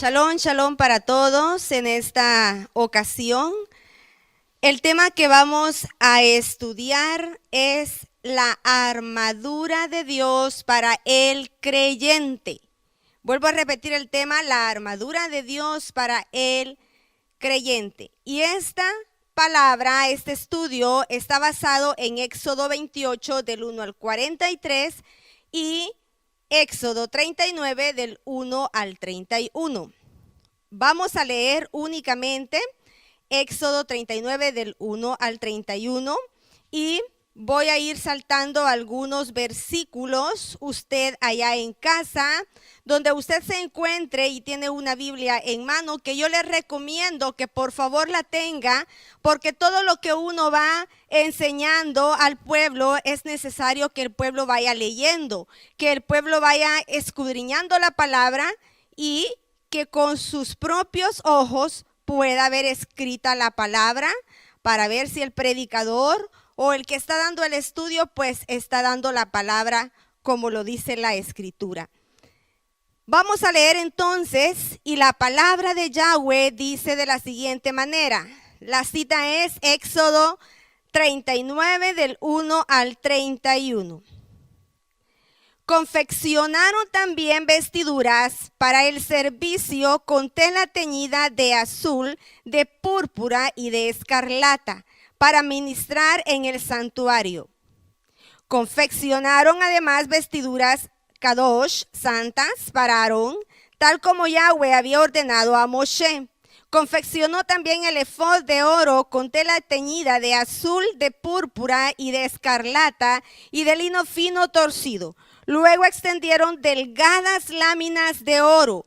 Shalom, shalom para todos en esta ocasión. El tema que vamos a estudiar es la armadura de Dios para el creyente. Vuelvo a repetir el tema, la armadura de Dios para el creyente. Y esta palabra, este estudio está basado en Éxodo 28 del 1 al 43 y Éxodo 39 del 1 al 31. Vamos a leer únicamente Éxodo 39 del 1 al 31 y voy a ir saltando algunos versículos. Usted allá en casa, donde usted se encuentre y tiene una Biblia en mano, que yo le recomiendo que por favor la tenga, porque todo lo que uno va enseñando al pueblo es necesario que el pueblo vaya leyendo, que el pueblo vaya escudriñando la palabra y que con sus propios ojos pueda ver escrita la palabra para ver si el predicador o el que está dando el estudio pues está dando la palabra como lo dice la escritura. Vamos a leer entonces, y la palabra de Yahweh dice de la siguiente manera. La cita es Éxodo 39 del 1 al 31. Confeccionaron también vestiduras para el servicio con tela teñida de azul, de púrpura y de escarlata, para ministrar en el santuario. Confeccionaron además vestiduras kadosh, santas, para Aarón, tal como Yahweh había ordenado a Moshe. Confeccionó también el efod de oro con tela teñida de azul, de púrpura y de escarlata y de lino fino torcido. Luego extendieron delgadas láminas de oro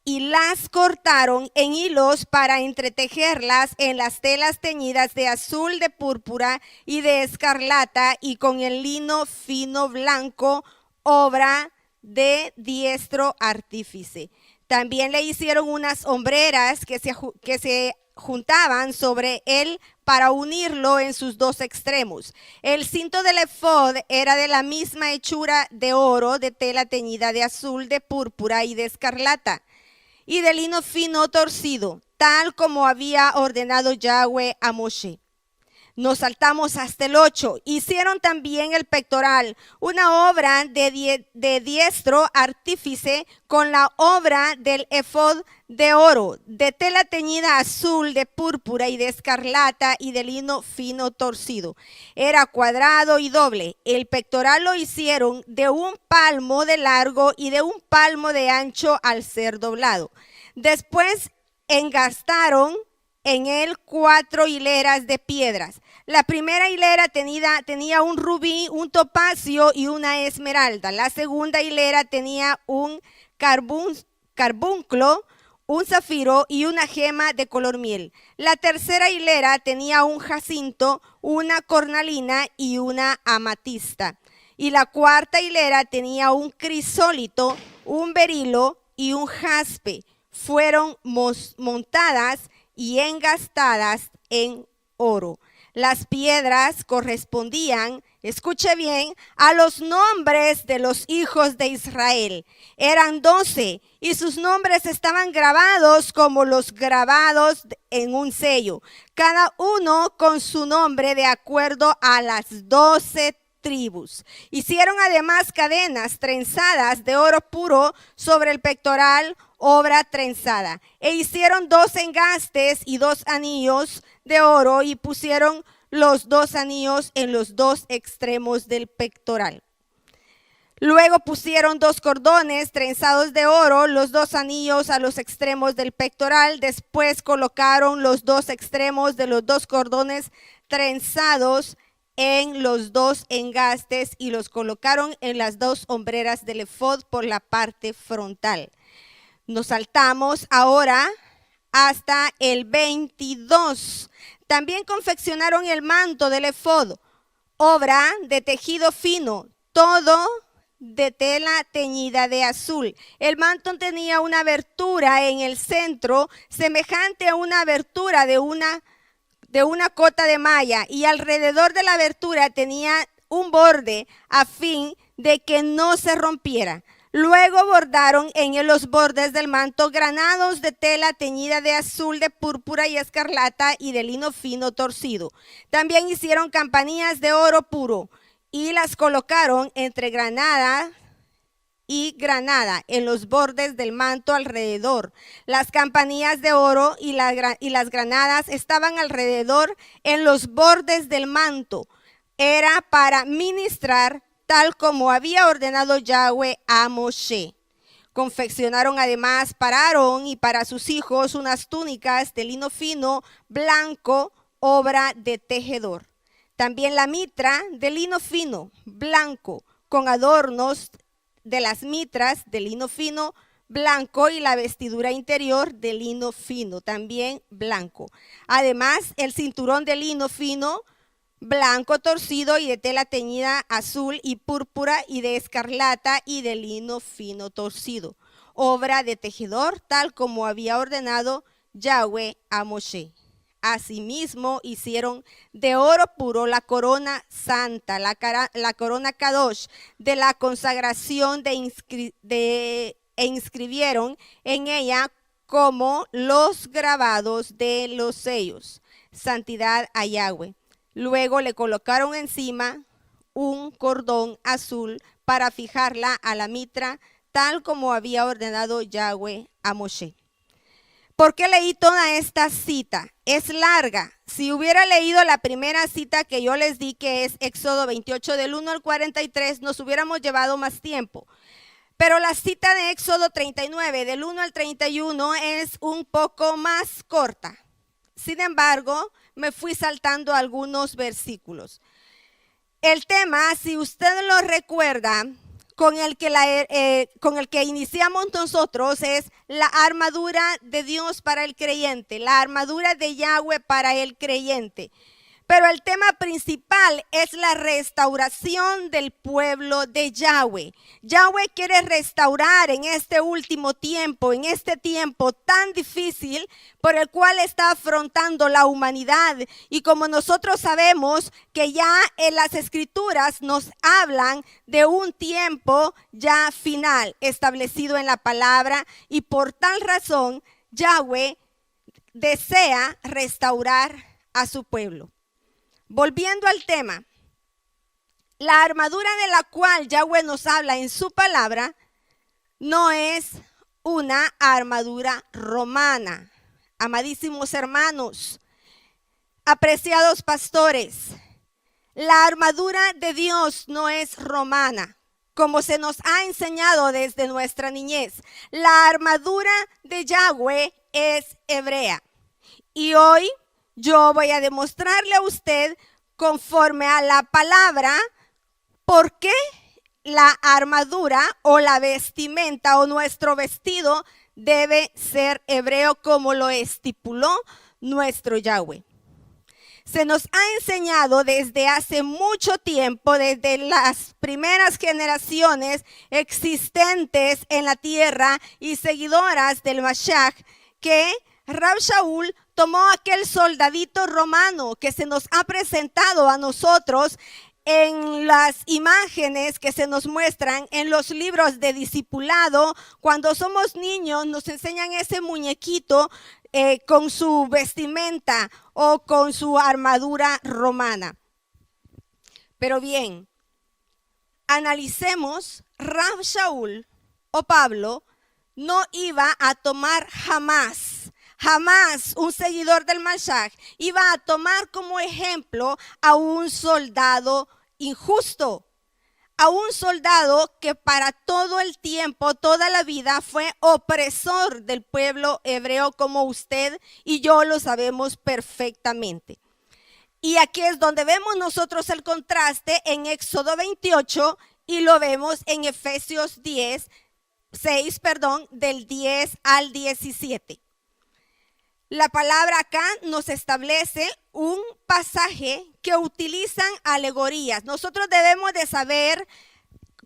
y las cortaron en hilos para entretejerlas en las telas teñidas de azul, de púrpura y de escarlata, y con el lino fino blanco, obra de diestro artífice. También le hicieron unas hombreras que se juntaban sobre él para unirlo en sus dos extremos. El cinto del efod era de la misma hechura de oro, de tela teñida de azul, de púrpura y de escarlata, y de lino fino torcido, tal como había ordenado Yahweh a Moshe. Nos saltamos hasta el 8. Hicieron también el pectoral, una obra de diestro artífice con la obra del efod de oro, de tela teñida azul, de púrpura y de escarlata y de lino fino torcido. Era cuadrado y doble. El pectoral lo hicieron de 1 palmo de largo y de 1 palmo de ancho al ser doblado. Después engastaron en él 4 hileras de piedras. La primera hilera tenía un rubí, un topacio y una esmeralda. La segunda hilera tenía un carbunclo, un zafiro y una gema de color miel. La tercera hilera tenía un jacinto, una cornalina y una amatista. Y la cuarta hilera tenía un crisólito, un berilo y un jaspe. Fueron montadas y engastadas en oro. Las piedras correspondían, escuche bien, a los nombres de los hijos de Israel. Eran 12 y sus nombres estaban grabados como los grabados en un sello, cada uno con su nombre de acuerdo a las 12 tribus. Hicieron además cadenas trenzadas de oro puro sobre el pectoral, obra trenzada, e hicieron 2 engastes y 2 anillos de oro y pusieron los 2 anillos en los 2 extremos del pectoral. Luego pusieron 2 cordones trenzados de oro, los 2 anillos a los extremos del pectoral. Después colocaron los 2 extremos de los 2 cordones trenzados en los 2 engastes y los colocaron en las 2 hombreras del efod por la parte frontal. Nos saltamos ahora hasta el 22. También confeccionaron el manto del efod, obra de tejido fino, todo de tela teñida de azul. El manto tenía una abertura en el centro, semejante a una abertura de una cota de malla, y alrededor de la abertura tenía un borde a fin de que no se rompiera. Luego bordaron en él los bordes del manto granados de tela teñida de azul, de púrpura y escarlata y de lino fino torcido. También hicieron campanillas de oro puro y las colocaron entre granada y granada en los bordes del manto alrededor. Las campanillas de oro y las granadas estaban alrededor en los bordes del manto. Era para ministrar tal como había ordenado Yahweh a Moshe. Confeccionaron además para Aarón y para sus hijos unas túnicas de lino fino, blanco, obra de tejedor. También la mitra de lino fino, blanco, con adornos de las mitras de lino fino, blanco, y la vestidura interior de lino fino, también blanco. Además, el cinturón de lino fino, blanco torcido y de tela teñida azul y púrpura y de escarlata y de lino fino torcido, obra de tejedor, tal como había ordenado Yahweh a Moshe. Asimismo hicieron de oro puro la corona santa, la corona Kadosh de la consagración e inscribieron en ella como los grabados de los sellos, santidad a Yahweh. Luego le colocaron encima un cordón azul para fijarla a la mitra, tal como había ordenado Yahweh a Moshe. ¿Por qué leí toda esta cita? Es larga. Si hubiera leído la primera cita que yo les di, que es Éxodo 28 del 1 al 43, nos hubiéramos llevado más tiempo. Pero la cita de Éxodo 39 del 1 al 31 es un poco más corta. Sin embargo, me fui saltando algunos versículos. El tema, si usted lo recuerda, con el que iniciamos nosotros, es la armadura de Dios para el creyente, la armadura de Yahweh para el creyente. Pero el tema principal es la restauración del pueblo de Yahweh. Yahweh quiere restaurar en este último tiempo, en este tiempo tan difícil por el cual está afrontando la humanidad. Y como nosotros sabemos que ya en las escrituras nos hablan de un tiempo ya final establecido en la palabra, y por tal razón Yahweh desea restaurar a su pueblo. Volviendo al tema, la armadura de la cual Yahweh nos habla en su palabra no es una armadura romana. Amadísimos hermanos, apreciados pastores, la armadura de Dios no es romana, como se nos ha enseñado desde nuestra niñez. La armadura de Yahweh es hebrea. Y hoy yo voy a demostrarle a usted, conforme a la palabra, por qué la armadura o la vestimenta o nuestro vestido debe ser hebreo, como lo estipuló nuestro Yahweh. Se nos ha enseñado desde hace mucho tiempo, desde las primeras generaciones existentes en la tierra y seguidoras del Mashiach, que Rab Shaul tomó aquel soldadito romano que se nos ha presentado a nosotros en las imágenes que se nos muestran en los libros de discipulado. Cuando somos niños nos enseñan ese muñequito con su vestimenta o con su armadura romana. Pero bien, analicemos. Rab Shaul o Pablo no iba a tomar jamás un seguidor del Mashiach iba a tomar como ejemplo a un soldado injusto, a un soldado que para todo el tiempo, toda la vida fue opresor del pueblo hebreo, como usted y yo lo sabemos perfectamente. Y aquí es donde vemos nosotros el contraste en Éxodo 28 y lo vemos en Efesios 6, del 10 al 17. La palabra acá nos establece un pasaje que utilizan alegorías. Nosotros debemos de saber,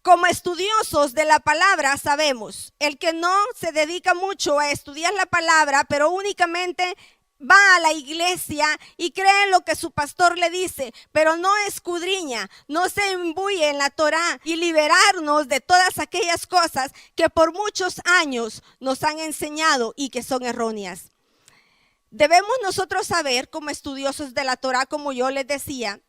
como estudiosos de la palabra, sabemos, el que no se dedica mucho a estudiar la palabra, pero únicamente va a la iglesia y cree en lo que su pastor le dice, pero no escudriña, no se imbuye en la Torá y liberarnos de todas aquellas cosas que por muchos años nos han enseñado y que son erróneas. Debemos nosotros saber, como estudiosos de la Torá, como yo les decía,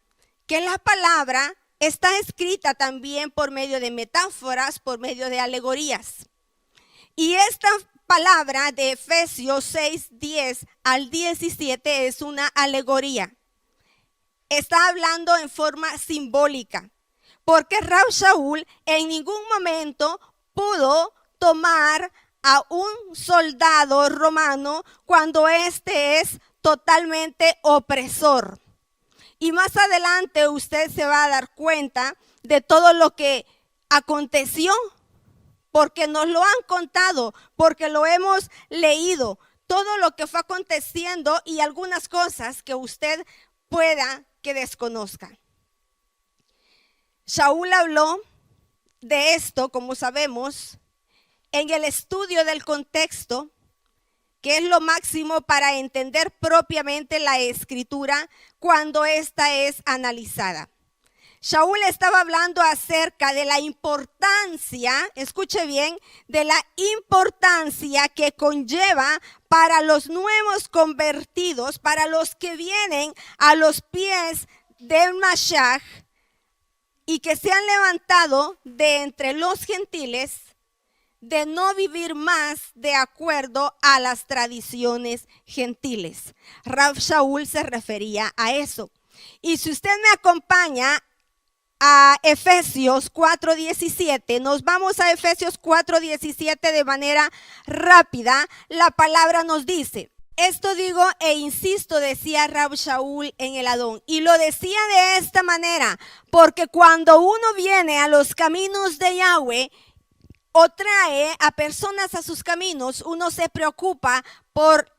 que la palabra está escrita también por medio de metáforas, por medio de alegorías. Y esta palabra de Efesios 6, 10 al 17 es una alegoría. Está hablando en forma simbólica, porque Rab Shaul en ningún momento pudo tomar a un soldado romano cuando éste es totalmente opresor. Y más adelante usted se va a dar cuenta de todo lo que aconteció, porque nos lo han contado, porque lo hemos leído, todo lo que fue aconteciendo y algunas cosas que usted pueda que desconozca. Shaul habló de esto, como sabemos, en el estudio del contexto, que es lo máximo para entender propiamente la escritura cuando ésta es analizada. Shaul estaba hablando acerca de la importancia, escuche bien, de la importancia que conlleva para los nuevos convertidos, para los que vienen a los pies del Mashiach y que se han levantado de entre los gentiles, de no vivir más de acuerdo a las tradiciones gentiles. Rab Shaul se refería a eso. Y si usted me acompaña a Efesios 4:17, nos vamos a Efesios 4:17 de manera rápida. La palabra nos dice: esto digo e insisto, decía Rab Shaul en el Adón, y lo decía de esta manera, porque cuando uno viene a los caminos de Yahweh o trae a personas a sus caminos, uno se preocupa por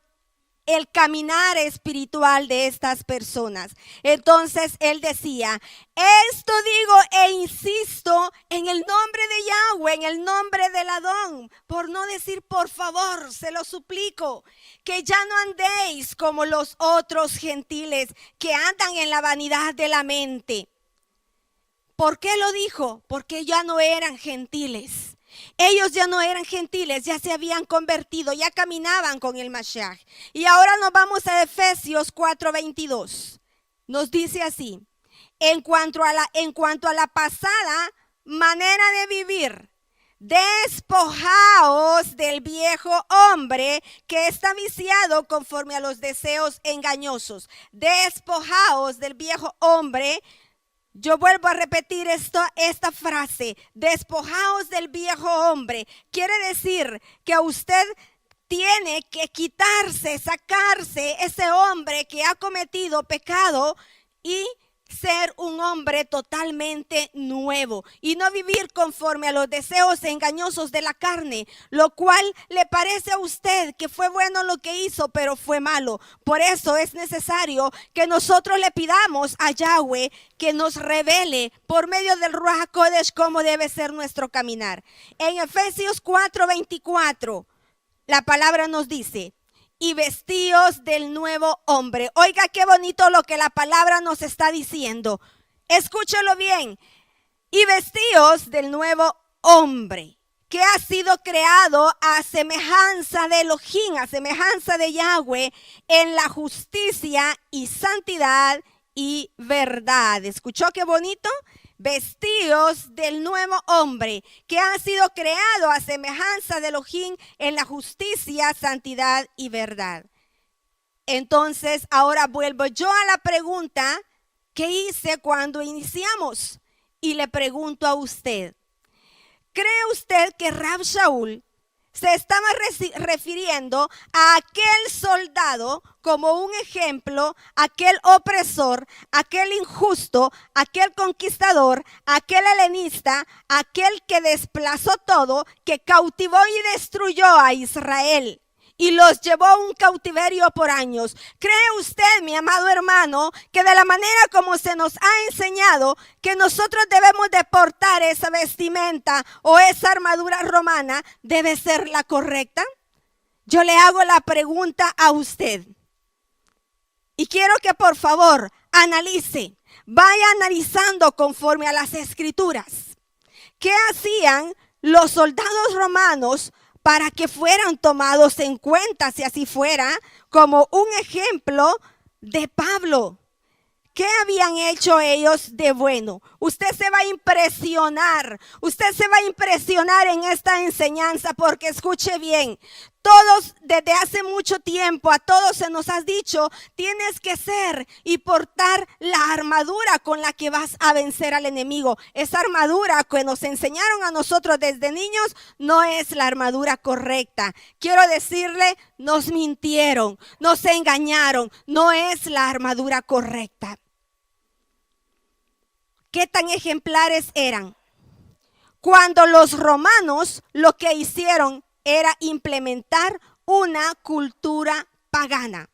el caminar espiritual de estas personas. Entonces él decía: esto digo e insisto en el nombre de Yahweh, en el nombre del Adón, por no decir por favor, se lo suplico, que ya no andéis como los otros gentiles que andan en la vanidad de la mente. ¿Por qué lo dijo? Porque ya no eran gentiles. Ellos ya no eran gentiles, ya se habían convertido, ya caminaban con el Mashiach. Y ahora nos vamos a Efesios 4:22. Nos dice así: en cuanto a la pasada manera de vivir, despojaos del viejo hombre que está viciado conforme a los deseos engañosos. Despojaos del viejo hombre. Yo vuelvo a repetir esta frase: despojaos del viejo hombre. Quiere decir que usted tiene que quitarse, sacarse ese hombre que ha cometido pecado y ser un hombre totalmente nuevo y no vivir conforme a los deseos engañosos de la carne, lo cual le parece a usted que fue bueno lo que hizo, pero fue malo. Por eso es necesario que nosotros le pidamos a Yahweh que nos revele por medio del Ruach HaKodesh cómo debe ser nuestro caminar. En Efesios 4:24 la palabra nos dice: y vestíos del nuevo hombre. Oiga qué bonito lo que la palabra nos está diciendo. Escúchelo bien. Y vestíos del nuevo hombre, que ha sido creado a semejanza de Elohim, a semejanza de Yahweh, en la justicia y santidad y verdad. ¿Escuchó qué bonito? Vestíos del nuevo hombre, que ha sido creado a semejanza de Elohim en la justicia, santidad y verdad. Entonces, ahora vuelvo yo a la pregunta que hice cuando iniciamos y le pregunto a usted: ¿cree usted que Rab Shaul se estaba refiriendo a aquel soldado como un ejemplo, aquel opresor, aquel injusto, aquel conquistador, aquel helenista, aquel que desplazó todo, que cautivó y destruyó a Israel y los llevó a un cautiverio por años? ¿Cree usted, mi amado hermano, que de la manera como se nos ha enseñado que nosotros debemos de portar esa vestimenta o esa armadura romana debe ser la correcta? Yo le hago la pregunta a usted. Y quiero que por favor analice, vaya analizando conforme a las escrituras. ¿Qué hacían los soldados romanos para que fueran tomados en cuenta, si así fuera, como un ejemplo de Pablo? ¿Qué habían hecho ellos de bueno? Usted se va a impresionar en esta enseñanza, porque escuche bien. Todos, desde hace mucho tiempo, a todos se nos ha dicho, tienes que ser y portar la armadura con la que vas a vencer al enemigo. Esa armadura que nos enseñaron a nosotros desde niños no es la armadura correcta. Quiero decirle, nos mintieron, nos engañaron, no es la armadura correcta. ¿Qué tan ejemplares eran? Cuando los romanos lo que hicieron era implementar una cultura pagana.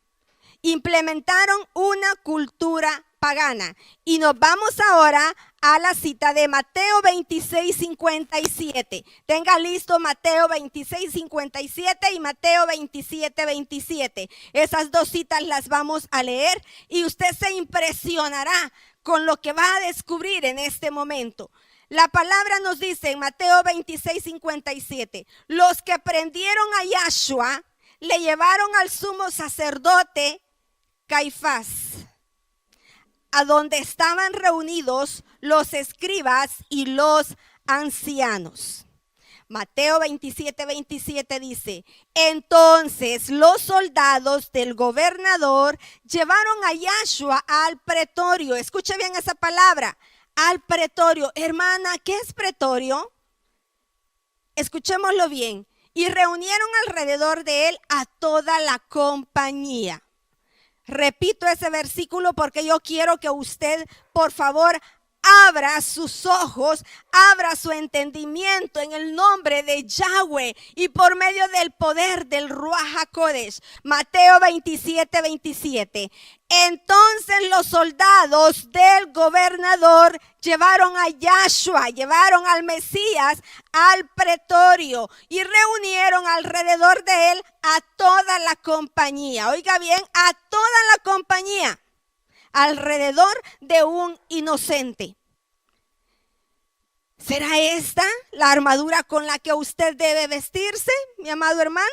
Implementaron una cultura pagana. Y nos vamos ahora a la cita de Mateo 26:57. Tenga listo Mateo 26:57 y Mateo 27:27. Esas dos citas las vamos a leer y usted se impresionará con lo que va a descubrir en este momento. La palabra nos dice en Mateo 26:57, los que prendieron a Yahshua le llevaron al sumo sacerdote Caifás, a donde estaban reunidos los escribas y los ancianos. Mateo 27:27 dice, entonces los soldados del gobernador llevaron a Yahshua al pretorio. Escuche bien esa palabra, al pretorio. Hermana, ¿qué es pretorio? Escuchémoslo bien. Y reunieron alrededor de él a toda la compañía. Repito ese versículo porque yo quiero que usted, por favor, abra sus ojos, abra su entendimiento en el nombre de Yahweh y por medio del poder del Ruach HaKodesh. Mateo 27:27. Entonces los soldados del gobernador llevaron a Yahshua, llevaron al Mesías al pretorio y reunieron alrededor de él a toda la compañía. Oiga bien, a toda la compañía. Alrededor de un inocente. ¿Será esta la armadura con la que usted debe vestirse, mi amado hermano?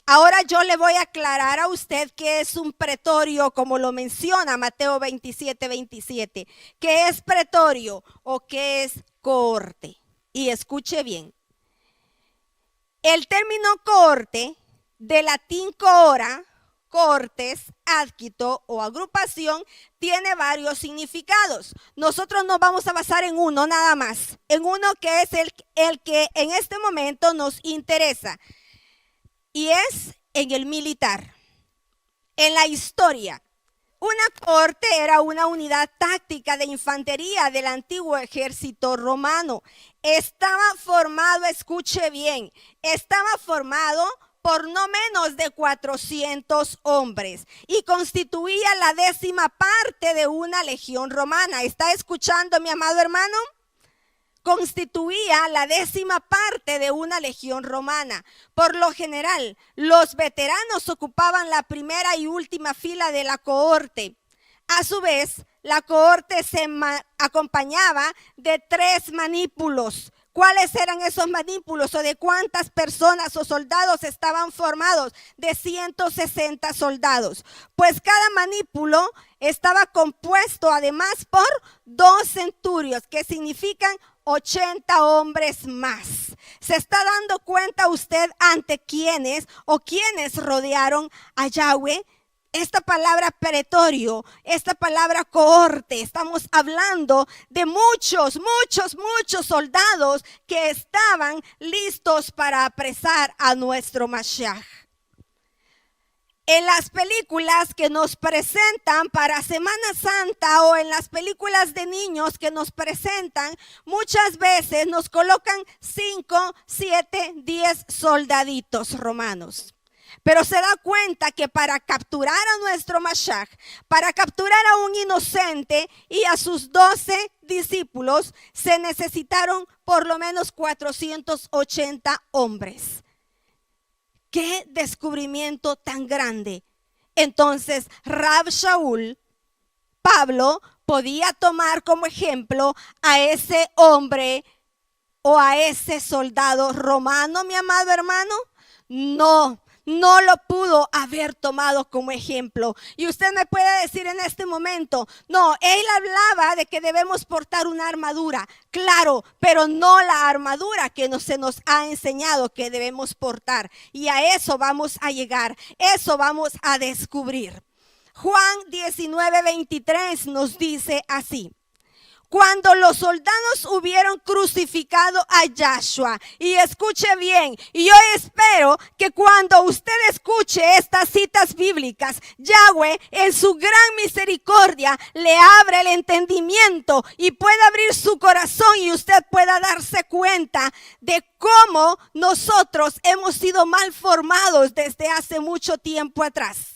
Ahora yo le voy a aclarar a usted qué es un pretorio, como lo menciona Mateo 27:27. ¿Qué es pretorio o qué es cohorte? Y escuche bien. El término cohorte, de latín cohora, cohortes, adquito o agrupación, tiene varios significados. Nosotros nos vamos a basar en uno nada más, en uno que es el que en este momento nos interesa, y es en el militar. En la historia, una cohorte era una unidad táctica de infantería del antiguo ejército romano. Estaba formado, escuche bien, estaba formado por no menos de 400 hombres y constituía la 10ª parte de una legión romana. ¿Está escuchando, mi amado hermano? Constituía la 10ª parte de una legión romana. Por lo general, los veteranos ocupaban la primera y última fila de la cohorte. A su vez, la cohorte se acompañaba de 3 manípulos. ¿Cuáles eran esos manípulos o de cuántas personas o soldados estaban formados? De 160 soldados. Pues cada manípulo estaba compuesto además por 2 centurios, que significan 80 hombres más. ¿Se está dando cuenta usted ante quiénes o quiénes rodearon a Yahweh? Esta palabra pretorio, esta palabra cohorte, estamos hablando de muchos soldados que estaban listos para apresar a nuestro Mashiach. En las películas que nos presentan para Semana Santa o en las películas de niños que nos presentan, muchas veces nos colocan 5, 7, 10 soldaditos romanos. Pero se da cuenta que para capturar a nuestro Mashiach, para capturar a un inocente y a sus 12 discípulos, se necesitaron por lo menos 480 hombres. ¡Qué descubrimiento tan grande! Entonces, Rab Shaul, Pablo, podía tomar como ejemplo a ese hombre o a ese soldado romano, mi amado hermano. No lo pudo haber tomado como ejemplo. Y usted me puede decir en este momento, no, él hablaba de que debemos portar una armadura, claro, pero no la armadura que se nos ha enseñado que debemos portar. Y a eso vamos a llegar, eso vamos a descubrir. Juan 19:23 nos dice así: cuando los soldados hubieron crucificado a Yahshua, y escuche bien, y yo espero que cuando usted escuche estas citas bíblicas, Yahweh en su gran misericordia le abra el entendimiento y pueda abrir su corazón y usted pueda darse cuenta de cómo nosotros hemos sido mal formados desde hace mucho tiempo atrás.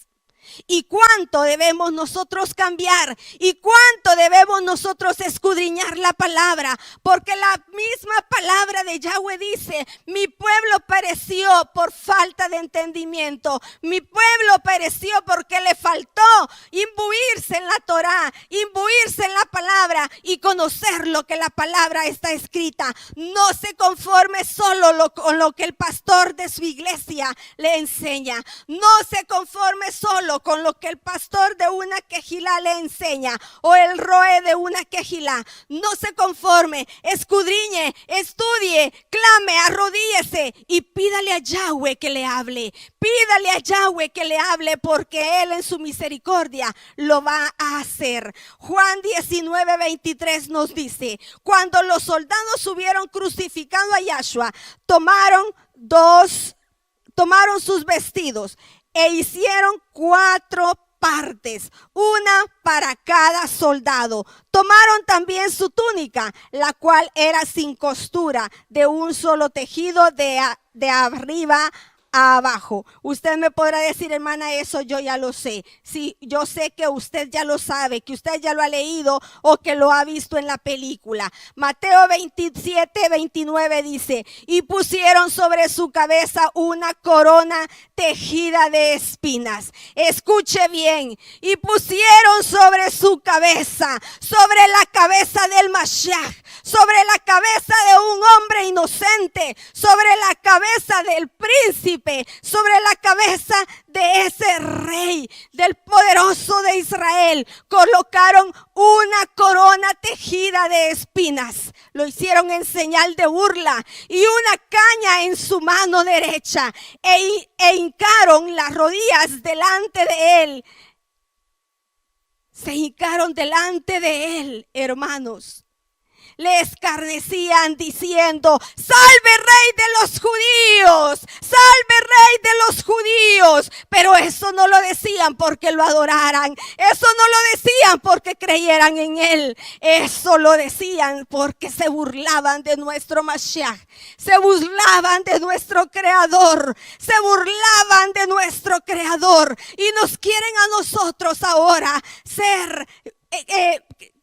Y cuánto debemos nosotros cambiar y cuánto debemos nosotros escudriñar la palabra, porque la misma palabra de Yahweh dice: mi pueblo pereció por falta de entendimiento, mi pueblo pereció porque le faltó imbuirse en la Torá, imbuirse en la palabra y conocer lo que la palabra está escrita. No se conforme solo con lo que el pastor de su iglesia le enseña, no se conforme solo con lo que el pastor de una quejilá le enseña o el roe de una quejilá. No se conforme, escudriñe, estudie, clame, arrodíllese y pídale a Yahweh que le hable. Pídale a Yahweh que le hable, porque Él en su misericordia lo va a hacer. Juan 19:23 nos dice: cuando los soldados hubieron crucificado a Yahshua, tomaron sus vestidos e hicieron 4 partes, una para cada soldado. Tomaron también su túnica, la cual era sin costura, de un solo tejido de arriba a abajo. Usted me podrá decir: hermana, eso yo ya lo sé. Sí, yo sé que usted ya lo sabe, que usted ya lo ha leído o que lo ha visto en la película. Mateo 27:29 dice: y pusieron sobre su cabeza una corona tejida de espinas. Escuche bien: y pusieron sobre su cabeza, sobre la cabeza del Mashiach, sobre la cabeza de un hombre inocente, sobre la cabeza del príncipe, sobre la cabeza de ese rey, del poderoso de Israel, colocaron una corona tejida de espinas. Lo hicieron en señal de burla, y una caña en su mano derecha, e hincaron las rodillas delante de él. Se hincaron delante de él, hermanos. Le escarnecían diciendo: salve rey de los judíos, salve rey de los judíos. Pero eso no lo decían porque lo adoraran, eso no lo decían porque creyeran en él, eso lo decían porque se burlaban de nuestro Mashiach, se burlaban de nuestro creador, se burlaban de nuestro creador. Y nos quieren a nosotros ahora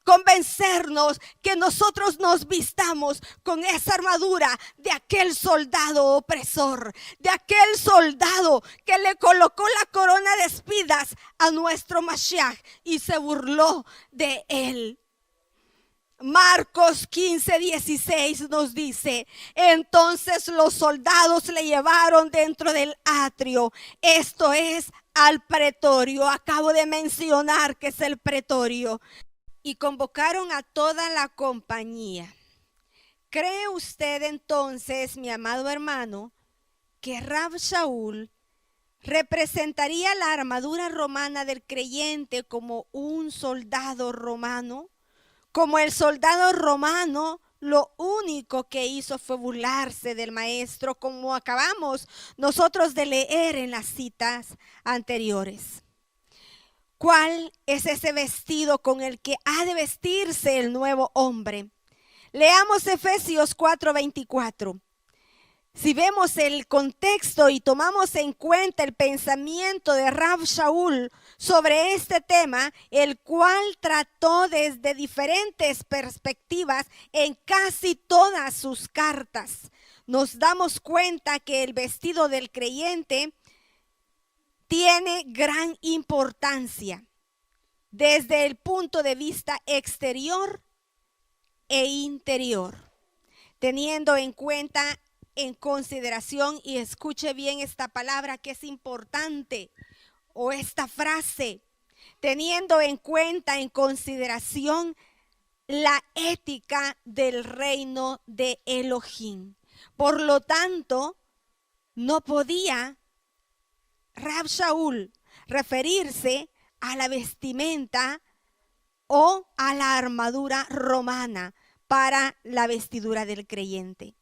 convencernos que nosotros nos vistamos con esa armadura de aquel soldado opresor, de aquel soldado que le colocó la corona de espinas a nuestro Mashiach y se burló de él. Marcos 15:16 nos dice: entonces los soldados le llevaron dentro del atrio, esto es, al pretorio. Acabo de mencionar que es el pretorio. Y convocaron a toda la compañía. ¿Cree usted entonces, mi amado hermano, que Rab Shaul representaría la armadura romana del creyente como un soldado romano? Como el soldado romano, lo único que hizo fue burlarse del maestro, como acabamos nosotros de leer en las citas anteriores. ¿Cuál es ese vestido con el que ha de vestirse el nuevo hombre? Leamos Efesios 4:24. Si vemos el contexto y tomamos en cuenta el pensamiento de Rab Shaul sobre este tema, el cual trató desde diferentes perspectivas en casi todas sus cartas, nos damos cuenta que el vestido del creyente tiene gran importancia desde el punto de vista exterior e interior, teniendo en cuenta, en consideración, y escuche bien esta palabra que es importante, o esta frase, teniendo en cuenta, en consideración, la ética del reino de Elohim. Por lo tanto, no podía Rab Shaul referirse a la vestimenta o a la armadura romana para la vestidura del creyente.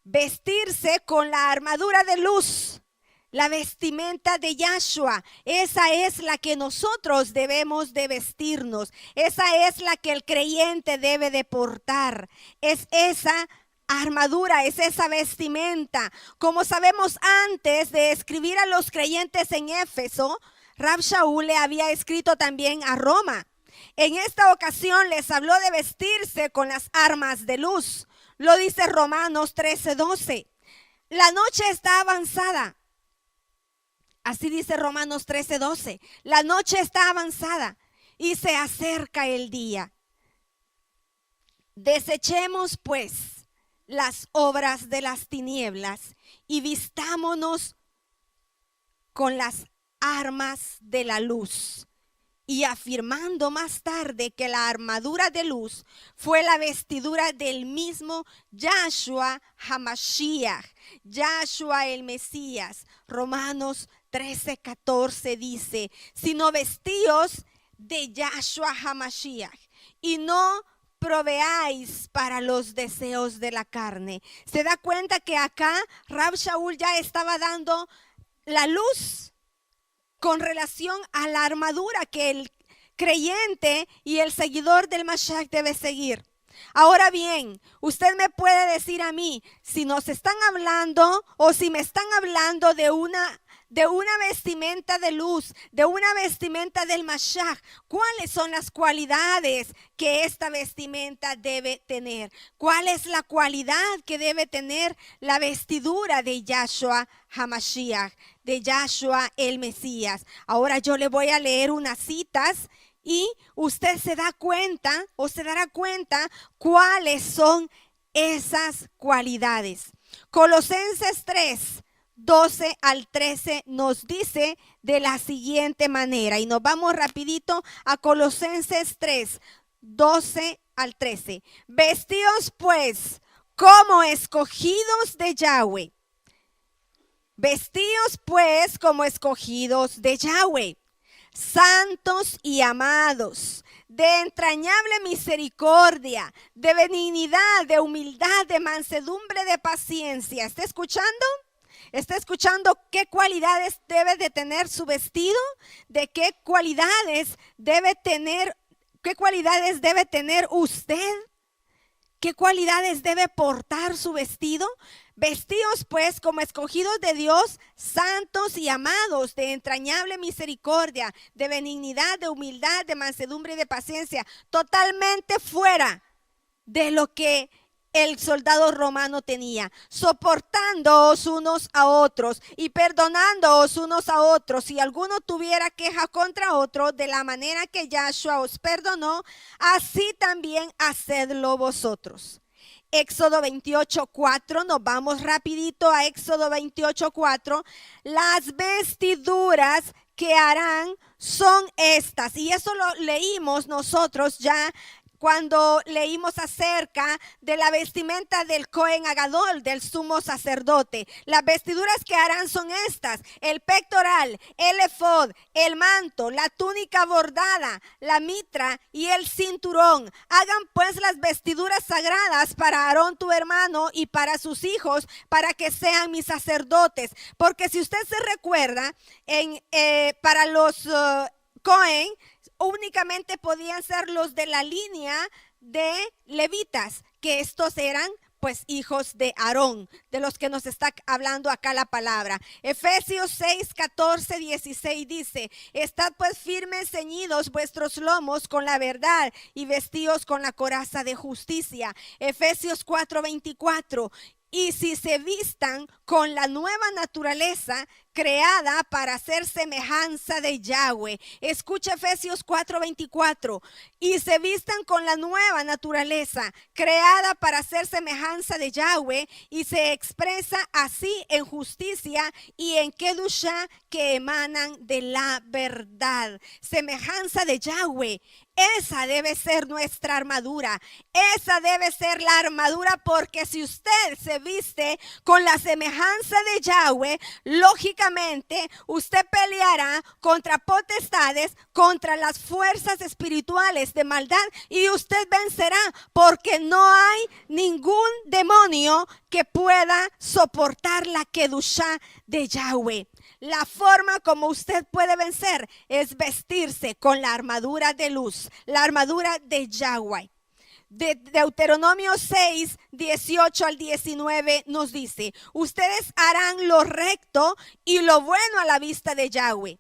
Vestirse con la armadura de luz, la vestimenta de Yahshua, esa es la que nosotros debemos de vestirnos, esa es la que el creyente debe de portar, es esa armadura, es esa vestimenta. Como sabemos, antes de escribir a los creyentes en Éfeso, Rab Shaul le había escrito también a Roma. En esta ocasión les habló de vestirse con las armas de luz. Lo dice Romanos 13:12. La noche está avanzada. Así dice Romanos 13:12. La noche está avanzada y se acerca el día. Desechemos pues las obras de las tinieblas y vistámonos con las armas de la luz. Y afirmando más tarde que la armadura de luz fue la vestidura del mismo Yahshua HaMashiach, Yahshua el Mesías. Romanos 13:14 dice, sino vestíos de Yahshua HaMashiach y no proveáis para los deseos de la carne. Se da cuenta que acá Rab Shaul ya estaba dando la luz con relación a la armadura que el creyente y el seguidor del Mashiach debe seguir. Ahora bien, usted me puede decir a mí, si nos están hablando o si me están hablando de una vestimenta de luz, de una vestimenta del Mashiach, ¿cuáles son las cualidades que esta vestimenta debe tener? ¿Cuál es la cualidad que debe tener la vestidura de Yahshua HaMashiach, de Yahshua el Mesías? Ahora yo le voy a leer unas citas y usted se da cuenta o se dará cuenta cuáles son esas cualidades. Colosenses 3:12 al 13 nos dice de la siguiente manera, y nos vamos rapidito a Colosenses 3:12 al 13. Vestíos pues como escogidos de Yahweh. Vestíos pues como escogidos de Yahweh, santos y amados, de entrañable misericordia, de benignidad, de humildad, de mansedumbre, de paciencia. ¿Está escuchando? ¿Está escuchando qué cualidades debe de tener su vestido? ¿De qué cualidades debe tener usted? ¿Qué cualidades debe portar su vestido? Vestíos pues como escogidos de Dios, santos y amados, de entrañable misericordia, de benignidad, de humildad, de mansedumbre y de paciencia, totalmente fuera de lo que el soldado romano tenía, soportándoos unos a otros y perdonándoos unos a otros. Si alguno tuviera queja contra otro, de la manera que Yahshua os perdonó, así también hacedlo vosotros. Éxodo 28:4, nos vamos rapidito a Éxodo 28:4. Las vestiduras que harán son estas, y eso lo leímos nosotros ya cuando leímos acerca de la vestimenta del Cohen Agadol, del sumo sacerdote. Las vestiduras que harán son estas: el pectoral, el efod, el manto, la túnica bordada, la mitra y el cinturón. Hagan pues las vestiduras sagradas para Aarón tu hermano y para sus hijos, para que sean mis sacerdotes. Porque si usted se recuerda, para los Cohen, únicamente podían ser los de la línea de levitas, que estos eran pues hijos de Aarón, de los que nos está hablando acá la palabra. Efesios 6:14-16 dice: estad pues firmes, ceñidos vuestros lomos con la verdad y vestidos con la coraza de justicia. Efesios 4:24: y si se vistan con la nueva naturaleza creada para ser semejanza de Yahweh. Escucha Efesios 4:24. Y se vistan con la nueva naturaleza, creada para ser semejanza de Yahweh, y se expresa así en justicia y en Kedushá, que emanan de la verdad. Semejanza de Yahweh. Esa debe ser nuestra armadura. Esa debe ser la armadura, porque si usted se viste con la semejanza de Yahweh, lógicamente usted peleará contra potestades, contra las fuerzas espirituales de maldad, y usted vencerá, porque no hay ningún demonio que pueda soportar la Kedushá de Yahweh. La forma como usted puede vencer es vestirse con la armadura de luz, la armadura de Yahweh. Deuteronomio 6, 18 al 19 nos dice: ustedes harán lo recto y lo bueno a la vista de Yahweh,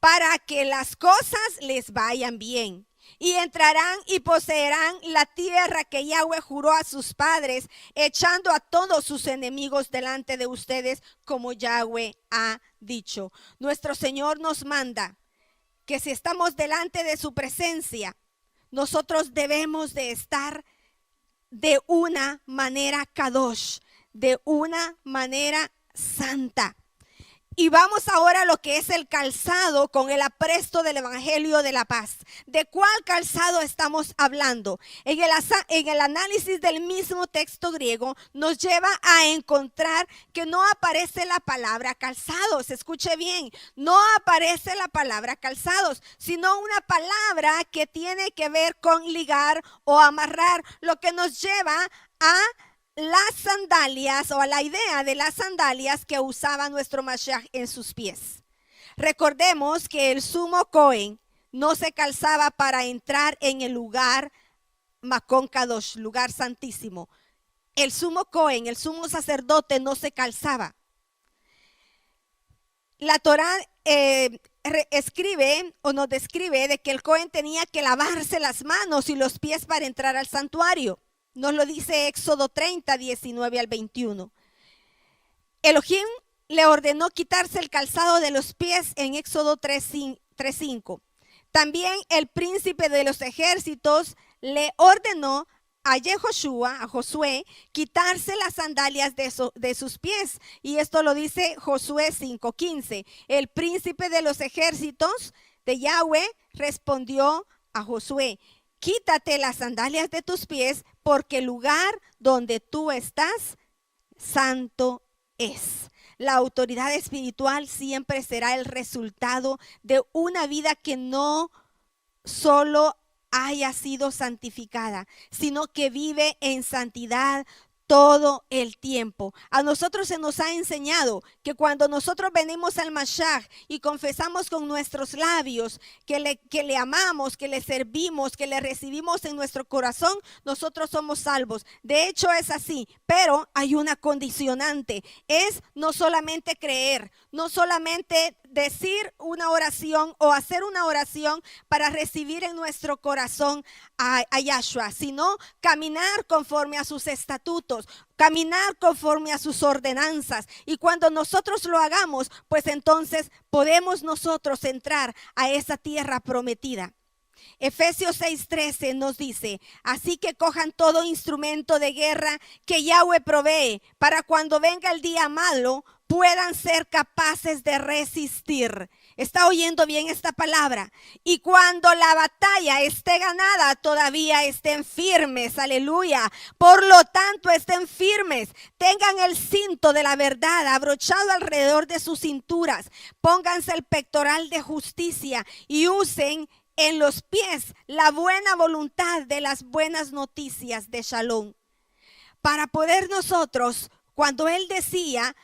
para que las cosas les vayan bien. Y entrarán y poseerán la tierra que Yahweh juró a sus padres, echando a todos sus enemigos delante de ustedes, como Yahweh ha dicho. Nuestro Señor nos manda que si estamos delante de su presencia, nosotros debemos de estar de una manera kadosh, de una manera santa. Y vamos ahora a lo que es el calzado con el apresto del Evangelio de la Paz. ¿De cuál calzado estamos hablando? En el análisis del mismo texto griego nos lleva a encontrar que no aparece la palabra calzados. Escuche bien, no aparece la palabra calzados, sino una palabra que tiene que ver con ligar o amarrar, lo que nos lleva a las sandalias, o a la idea de las sandalias que usaba nuestro Mashiach en sus pies. Recordemos que el sumo Cohen no se calzaba para entrar en el lugar Makon Kadosh, lugar santísimo. El sumo Cohen, el sumo sacerdote, no se calzaba. La Torá escribe o nos describe de que el Cohen tenía que lavarse las manos y los pies para entrar al santuario. Nos lo dice Éxodo 30, 19 al 21. Elohim le ordenó quitarse el calzado de los pies en Éxodo 3:5. También el príncipe de los ejércitos le ordenó a Yehoshua, a Josué, quitarse las sandalias de sus pies. Y esto lo dice Josué 5:15. El príncipe de los ejércitos de Yahweh respondió a Josué: quítate las sandalias de tus pies, porque el lugar donde tú estás, santo es. La autoridad espiritual siempre será el resultado de una vida que no solo haya sido santificada, sino que vive en santidad todo el tiempo. A nosotros se nos ha enseñado que cuando nosotros venimos al Mashiach y confesamos con nuestros labios que le amamos, que le servimos, que le recibimos en nuestro corazón, nosotros somos salvos. De hecho es así, pero hay una condicionante: es no solamente creer, no solamente decir una oración o hacer una oración para recibir en nuestro corazón a Yahshua, sino caminar conforme a sus estatutos, caminar conforme a sus ordenanzas. Y cuando nosotros lo hagamos, pues entonces podemos nosotros entrar a esa tierra prometida. Efesios 6:13 nos dice: así que cojan todo instrumento de guerra que Yahweh provee, para cuando venga el día malo puedan ser capaces de resistir. ¿Está oyendo bien esta palabra? Y cuando la batalla esté ganada, todavía estén firmes. Aleluya. Por lo tanto, estén firmes. Tengan el cinto de la verdad abrochado alrededor de sus cinturas. Pónganse el pectoral de justicia y usen en los pies la buena voluntad de las buenas noticias de Shalom. Para poder nosotros, cuando él decía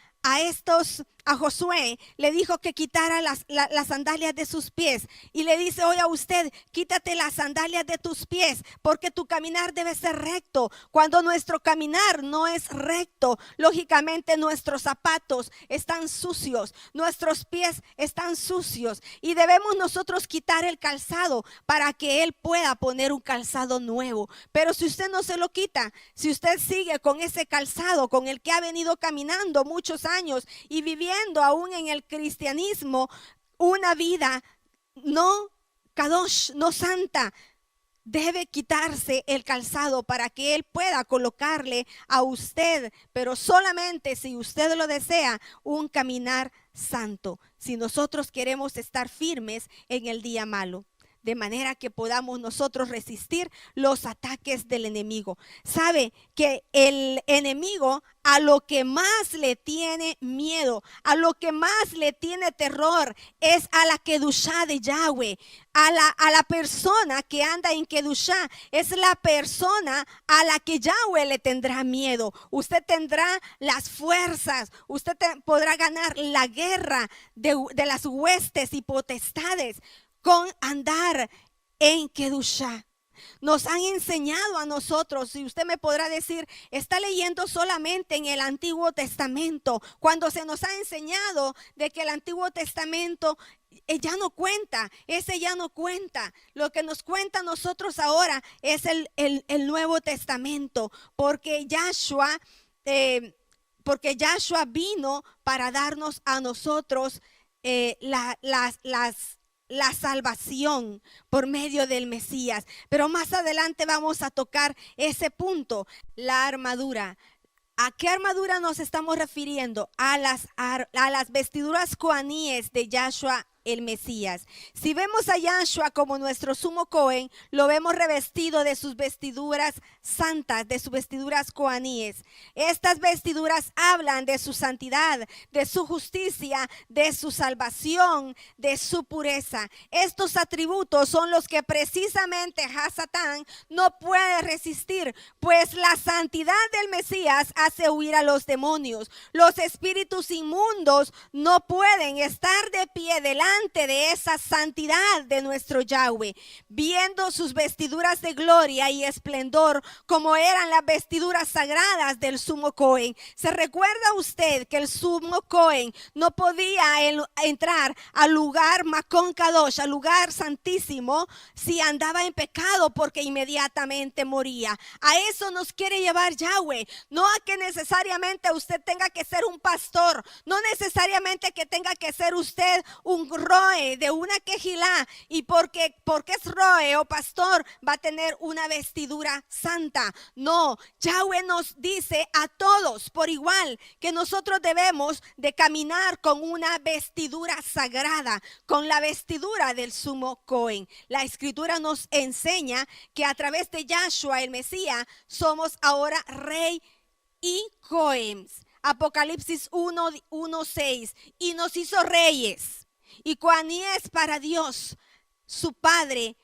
a Josué, le dijo que quitara las sandalias de sus pies, y le dice hoy a usted: quítate las sandalias de tus pies, porque tu caminar debe ser recto. Cuando nuestro caminar no es recto, lógicamente nuestros zapatos están sucios, nuestros pies están sucios, y debemos nosotros quitar el calzado para que él pueda poner un calzado nuevo. Pero si usted no se lo quita, si usted sigue con ese calzado con el que ha venido caminando muchos años y viviendo viviendo aún en el cristianismo una vida no kadosh, no santa, debe quitarse el calzado para que Él pueda colocarle a usted, pero solamente si usted lo desea, un caminar santo. Si nosotros queremos estar firmes en el día malo, de manera que podamos nosotros resistir los ataques del enemigo. Sabe que el enemigo a lo que más le tiene miedo, a lo que más le tiene terror, es a la kedushá de Yahweh, a la persona que anda en kedushá. Es la persona a la que Yahweh le tendrá miedo. Usted tendrá las fuerzas, usted podrá ganar la guerra de las huestes y potestades con andar en kedushá. Nos han enseñado a nosotros, y usted me podrá decir, está leyendo solamente en el Antiguo Testamento, cuando se nos ha enseñado de que el Antiguo Testamento ya no cuenta, ese ya no cuenta. Lo que nos cuenta a nosotros ahora es el Nuevo Testamento, porque Yahshua vino para darnos a nosotros la salvación por medio del Mesías. Pero más adelante vamos a tocar ese punto, la armadura. ¿A qué armadura nos estamos refiriendo? A las vestiduras coaníes de Yahshua el Mesías. Si vemos a Yahshua como nuestro sumo Cohen, lo vemos revestido de sus vestiduras santas, de sus vestiduras coaníes. Estas vestiduras hablan de su santidad, de su justicia, de su salvación, de su pureza. Estos atributos son los que precisamente Hasatán no puede resistir, pues la santidad del Mesías hace huir a los demonios. Los espíritus inmundos no pueden estar de pie delante de esa santidad de nuestro Yahweh, viendo sus vestiduras de gloria y esplendor como eran las vestiduras sagradas del sumo Cohen. ¿Se recuerda usted que el sumo Cohen no podía entrar al lugar Makon Kadosh, al lugar santísimo, si andaba en pecado, porque inmediatamente moría? A eso nos quiere llevar Yahweh, no a que necesariamente usted tenga que ser un pastor, no necesariamente que tenga que ser usted un roe de una quejilá, y porque es roe o pastor va a tener una vestidura santa. No, Yahweh nos dice a todos por igual que nosotros debemos de caminar con una vestidura sagrada, con la vestidura del sumo Cohen. La escritura nos enseña que a través de Yahshua el Mesías somos ahora rey y Cohen. Apocalipsis 1:6, y nos hizo reyes y coaníes para Dios su Padre.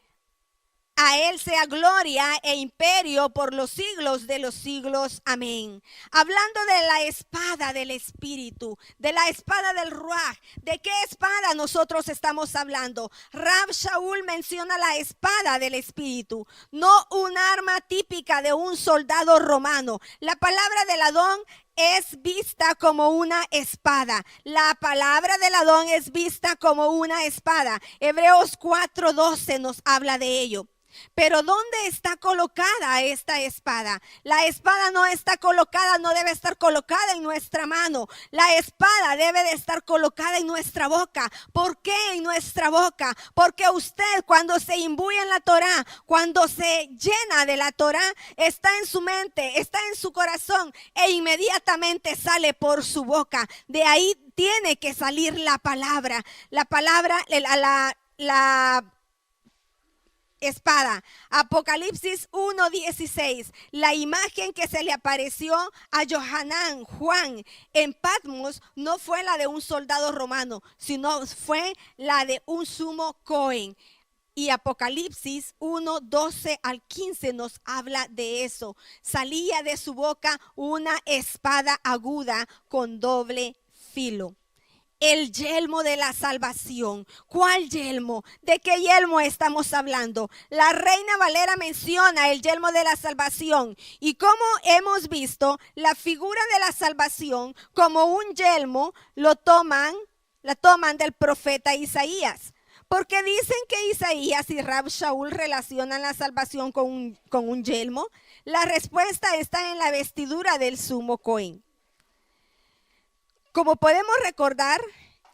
A Él sea gloria e imperio por los siglos de los siglos. Amén. Hablando de la espada del Espíritu, de la espada del Ruach. ¿De qué espada nosotros estamos hablando? Rab Shaul menciona la espada del Espíritu, no un arma típica de un soldado romano. La palabra del Adón es vista como una espada. La palabra del Adón es vista como una espada. Hebreos 4:12 nos habla de ello. Pero ¿dónde está colocada esta espada? La espada no está colocada, no debe estar colocada en nuestra mano. La espada debe de estar colocada en nuestra boca. ¿Por qué en nuestra boca? Porque usted, cuando se imbuye en la Torá, cuando se llena de la Torá, está en su mente, está en su corazón, e inmediatamente sale por su boca. De ahí tiene que salir la palabra. La palabra, la espada. Apocalipsis 1:16. La imagen que se le apareció a Johanán, Juan, en Patmos no fue la de un soldado romano, sino fue la de un sumo Cohen. Y Apocalipsis 1:12 al 15 nos habla de eso. Salía de su boca una espada aguda con doble filo. El yelmo de la salvación. ¿Cuál yelmo? ¿De qué yelmo estamos hablando? La Reina Valera menciona el yelmo de la salvación. Y como hemos visto, la figura de la salvación como un yelmo la toman del profeta Isaías. Porque dicen que Isaías y Rab Shaul relacionan la salvación con un yelmo. La respuesta está en la vestidura del sumo Cohen. Como podemos recordar,